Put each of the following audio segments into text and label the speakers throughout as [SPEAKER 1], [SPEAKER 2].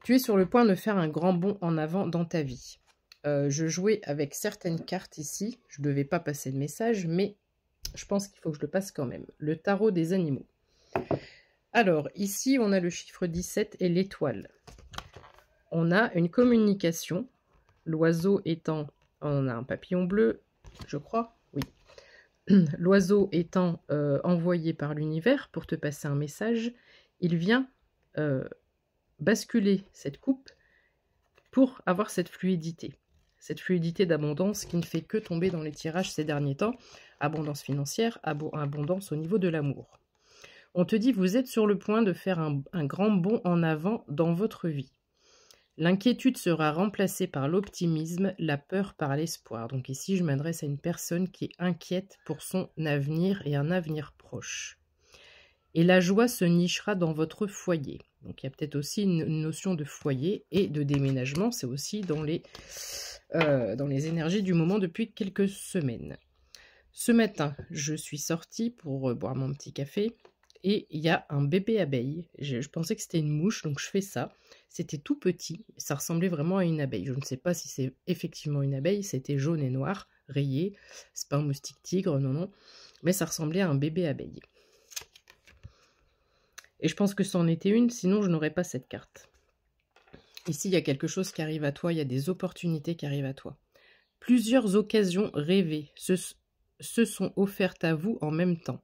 [SPEAKER 1] Tu es sur le point de faire un grand bond en avant dans ta vie. Je jouais avec certaines cartes ici. Je ne devais pas passer le message, mais je pense qu'il faut que je le passe quand même. Le tarot des animaux. Alors, ici, on a le chiffre 17 et l'étoile. On a une communication. L'oiseau étant... On a un papillon bleu, je crois. Oui. L'oiseau étant envoyé par l'univers pour te passer un message, il vient basculer cette coupe pour avoir cette fluidité d'abondance qui ne fait que tomber dans les tirages ces derniers temps. Abondance financière, abondance au niveau de l'amour. On te dit, vous êtes sur le point de faire un grand bond en avant dans votre vie. L'inquiétude sera remplacée par l'optimisme, la peur par l'espoir. Donc ici, je m'adresse à une personne qui est inquiète pour son avenir et un avenir proche. Et la joie se nichera dans votre foyer. Donc il y a peut-être aussi une notion de foyer et de déménagement. C'est aussi dans les énergies du moment depuis quelques semaines. Ce matin, je suis sortie pour boire mon petit café. Et il y a un bébé abeille. Je pensais que c'était une mouche, donc je fais ça. C'était tout petit, ça ressemblait vraiment à une abeille. Je ne sais pas si c'est effectivement une abeille, c'était jaune et noir, rayé. C'est pas un moustique tigre, non, non. Mais ça ressemblait à un bébé abeille. Et je pense que c'en était une, sinon je n'aurais pas cette carte. Ici, il y a quelque chose qui arrive à toi, il y a des opportunités qui arrivent à toi. Plusieurs occasions rêvées se sont offertes à vous en même temps.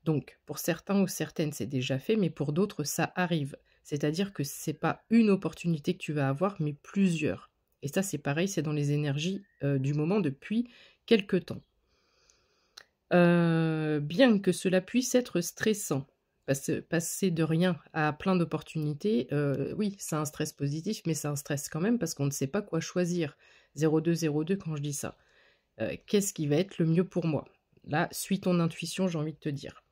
[SPEAKER 1] Donc, pour certains ou certaines, c'est déjà fait, mais pour d'autres, ça arrive. C'est-à-dire que ce n'est pas une opportunité que tu vas avoir, mais plusieurs. Et ça, c'est pareil, c'est dans les énergies du moment depuis quelque temps. Bien que cela puisse être stressant, passer de rien à plein d'opportunités, oui, c'est un stress positif, mais c'est un stress quand même parce qu'on ne sait pas quoi choisir. 0202 quand je dis ça. Qu'est-ce qui va être le mieux pour moi? Là, suis ton intuition, j'ai envie de te dire.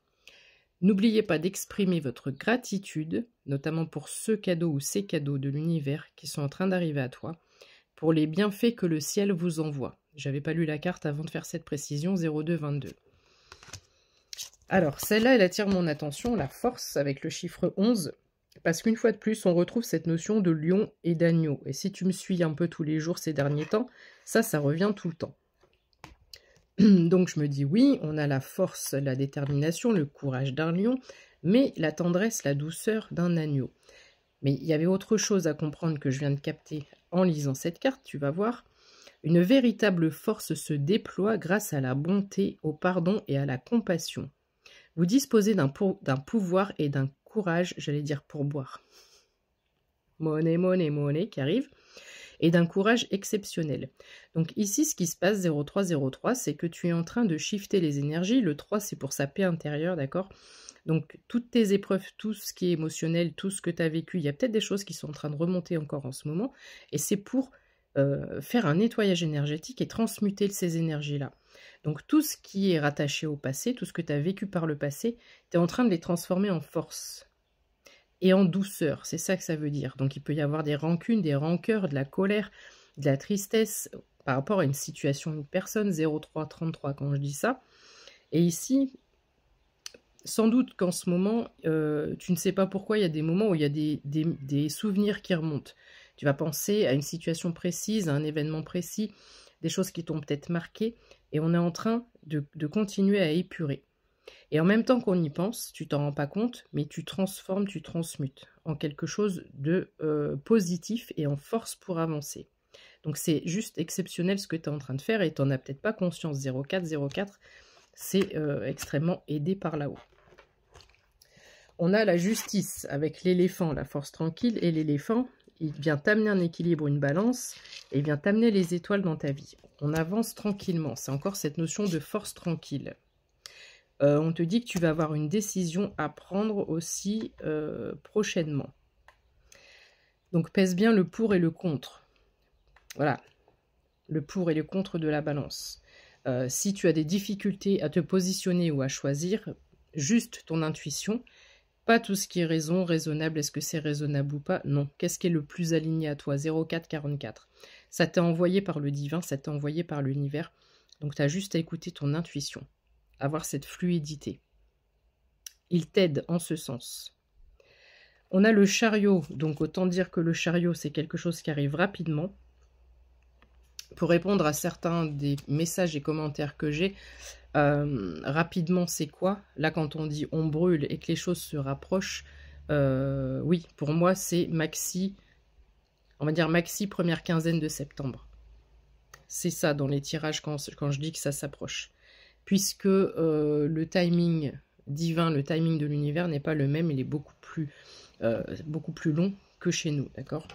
[SPEAKER 1] N'oubliez pas d'exprimer votre gratitude, notamment pour ce cadeau ou ces cadeaux de l'univers qui sont en train d'arriver à toi, pour les bienfaits que le ciel vous envoie. J'avais pas lu la carte avant de faire cette précision, 0222. Alors, celle-là, elle attire mon attention, la force, avec le chiffre 11, parce qu'une fois de plus, on retrouve cette notion de lion et d'agneau. Et si tu me suis un peu tous les jours ces derniers temps, ça revient tout le temps. Donc je me dis oui, on a la force, la détermination, le courage d'un lion, mais la tendresse, la douceur d'un agneau. Mais il y avait autre chose à comprendre que je viens de capter en lisant cette carte, tu vas voir. Une véritable force se déploie grâce à la bonté, au pardon et à la compassion. Vous disposez d'un pouvoir et d'un courage, j'allais dire pourboire. Monnaie qui arrive. Et d'un courage exceptionnel. Donc ici, ce qui se passe, 0303, c'est que tu es en train de shifter les énergies. Le 3, c'est pour sa paix intérieure, d'accord? Donc toutes tes épreuves, tout ce qui est émotionnel, tout ce que tu as vécu, il y a peut-être des choses qui sont en train de remonter encore en ce moment. Et c'est pour faire un nettoyage énergétique et transmuter ces énergies-là. Donc tout ce qui est rattaché au passé, tout ce que tu as vécu par le passé, tu es en train de les transformer en force. Et en douceur, c'est ça que ça veut dire. Donc il peut y avoir des rancunes, des rancœurs, de la colère, de la tristesse par rapport à une situation, une personne, 0333 quand je dis ça. Et ici, sans doute qu'en ce moment, tu ne sais pas pourquoi, il y a des moments où il y a des souvenirs qui remontent. Tu vas penser à une situation précise, à un événement précis, des choses qui t'ont peut-être marqué, et on est en train de continuer à épurer. Et en même temps qu'on y pense, tu t'en rends pas compte, mais tu transformes, tu transmutes en quelque chose de positif et en force pour avancer. Donc c'est juste exceptionnel ce que tu es en train de faire et tu n'en as peut-être pas conscience. 0404, c'est extrêmement aidé par là-haut. On a la justice avec l'éléphant, la force tranquille, et l'éléphant, il vient t'amener un équilibre, une balance, et il vient t'amener les étoiles dans ta vie. On avance tranquillement, c'est encore cette notion de force tranquille. On te dit que tu vas avoir une décision à prendre aussi prochainement. Donc pèse bien le pour et le contre. Voilà, le pour et le contre de la balance. Si tu as des difficultés à te positionner ou à choisir, juste ton intuition, pas tout ce qui est raison, raisonnable, est-ce que c'est raisonnable ou pas? Non. Qu'est-ce qui est le plus aligné à toi? 0444. Ça t'est envoyé par le divin, ça t'est envoyé par l'univers. Donc tu as juste à écouter ton intuition. Avoir cette fluidité. Il t'aide en ce sens. On a le chariot, donc autant dire que le chariot, c'est quelque chose qui arrive rapidement. Pour répondre à certains des messages et commentaires que j'ai, rapidement, c'est quoi? Là, quand on dit on brûle et que les choses se rapprochent, oui, pour moi, c'est maxi, on va dire maxi première quinzaine de septembre. C'est ça dans les tirages quand je dis que ça s'approche. Puisque le timing divin, le timing de l'univers n'est pas le même, il est beaucoup plus long que chez nous, d'accord?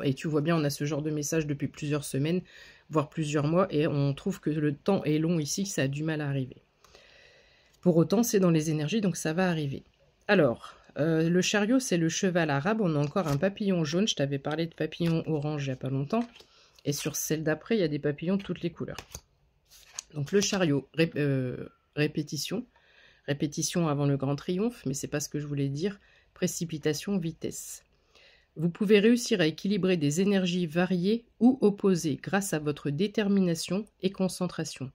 [SPEAKER 1] Et tu vois bien, on a ce genre de message depuis plusieurs semaines, voire plusieurs mois, et on trouve que le temps est long ici, ça a du mal à arriver. Pour autant, c'est dans les énergies, donc ça va arriver. Alors, le chariot, c'est le cheval arabe. On a encore un papillon jaune. Je t'avais parlé de papillon orange il n'y a pas longtemps. Et sur celle d'après, il y a des papillons de toutes les couleurs. Donc le chariot, répétition. Répétition avant le grand triomphe, mais c'est pas ce que je voulais dire. Précipitation, vitesse. Vous pouvez réussir à équilibrer des énergies variées ou opposées grâce à votre détermination et concentration.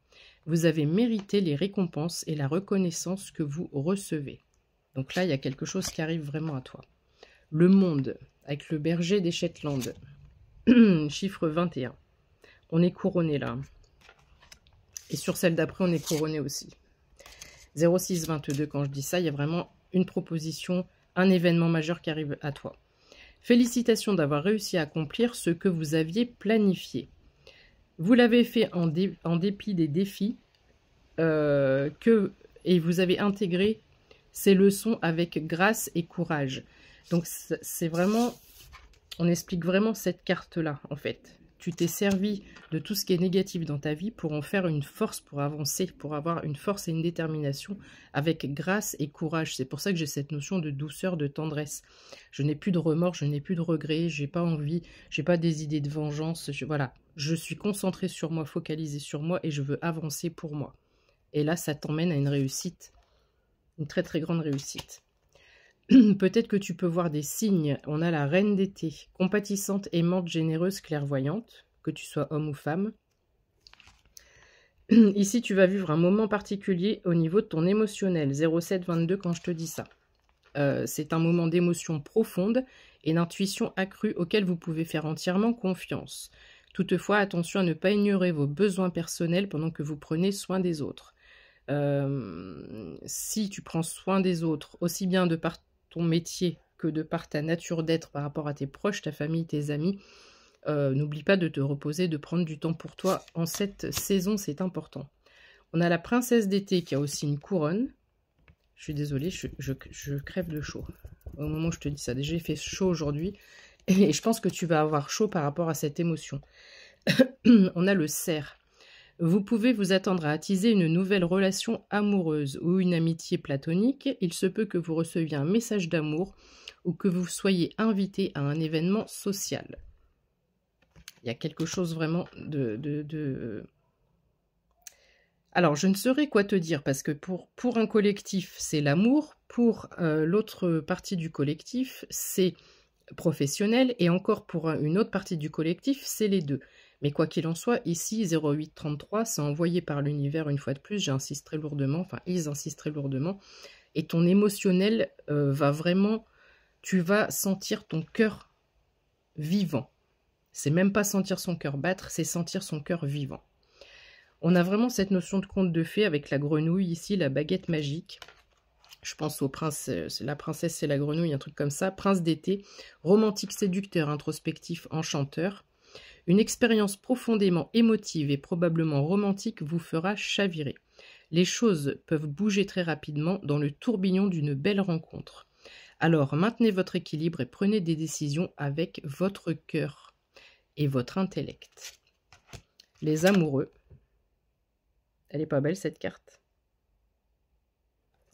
[SPEAKER 1] Vous avez mérité les récompenses et la reconnaissance que vous recevez. Donc là, il y a quelque chose qui arrive vraiment à toi. Le monde, avec le berger des Shetland. Chiffre 21. On est couronné là. Et sur celle d'après, on est couronné aussi. 0622, quand je dis ça, il y a vraiment une proposition, un événement majeur qui arrive à toi. Félicitations d'avoir réussi à accomplir ce que vous aviez planifié. Vous l'avez fait en dépit des défis et vous avez intégré ces leçons avec grâce et courage. Donc c'est vraiment, on explique vraiment cette carte-là en fait. Tu t'es servi de tout ce qui est négatif dans ta vie pour en faire une force, pour avancer, pour avoir une force et une détermination avec grâce et courage. C'est pour ça que j'ai cette notion de douceur, de tendresse. Je n'ai plus de remords, je n'ai plus de regrets, j'ai pas envie, j'ai pas des idées de vengeance. Voilà, je suis concentrée sur moi, focalisée sur moi et je veux avancer pour moi. Et là, ça t'emmène à une réussite, une très très grande réussite. Peut-être que tu peux voir des signes. On a la reine d'été, compatissante, aimante, généreuse, clairvoyante, que tu sois homme ou femme. Ici, tu vas vivre un moment particulier au niveau de ton émotionnel. 0722 quand je te dis ça. C'est un moment d'émotion profonde et d'intuition accrue auquel vous pouvez faire entièrement confiance. Toutefois, attention à ne pas ignorer vos besoins personnels pendant que vous prenez soin des autres. Si tu prends soin des autres, aussi bien de par ton métier que de par ta nature d'être par rapport à tes proches, ta famille, tes amis, n'oublie pas de te reposer, de prendre du temps pour toi. En cette saison, c'est important. On a la princesse d'été qui a aussi une couronne. Je suis désolée, je crève de chaud. Au moment où je te dis ça, déjà il fait chaud aujourd'hui. Et je pense que tu vas avoir chaud par rapport à cette émotion. On a le cerf. Vous pouvez vous attendre à attiser une nouvelle relation amoureuse ou une amitié platonique. Il se peut que vous receviez un message d'amour ou que vous soyez invité à un événement social. Il y a quelque chose vraiment Alors, je ne saurais quoi te dire, parce que pour un collectif, c'est l'amour. Pour l'autre partie du collectif, c'est professionnel. Et encore pour une autre partie du collectif, c'est les deux. Mais quoi qu'il en soit, ici, 0833, c'est envoyé par l'univers une fois de plus. J'insisterai lourdement, enfin, ils insisteraient lourdement. Et ton émotionnel va vraiment... Tu vas sentir ton cœur vivant. C'est même pas sentir son cœur battre, c'est sentir son cœur vivant. On a vraiment cette notion de conte de fées avec la grenouille ici, la baguette magique. Je pense au prince, la princesse c'est la grenouille, un truc comme ça. Prince d'été, romantique, séducteur, introspectif, enchanteur. Une expérience profondément émotive et probablement romantique vous fera chavirer. Les choses peuvent bouger très rapidement dans le tourbillon d'une belle rencontre. Alors maintenez votre équilibre et prenez des décisions avec votre cœur et votre intellect. Les amoureux. Elle est pas belle cette carte.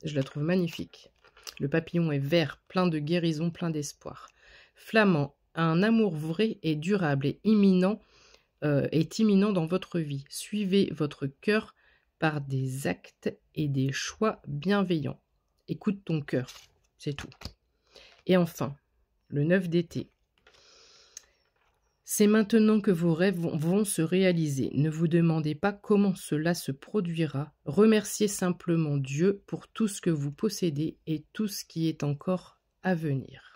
[SPEAKER 1] Je la trouve magnifique. Le papillon est vert, plein de guérison, plein d'espoir. Flamand, un amour vrai et durable et imminent est imminent dans votre vie. Suivez votre cœur par des actes et des choix bienveillants. Écoute ton cœur, c'est tout. Et enfin, le 9 d'été. C'est maintenant que vos rêves vont se réaliser. Ne vous demandez pas comment cela se produira. Remerciez simplement Dieu pour tout ce que vous possédez et tout ce qui est encore à venir.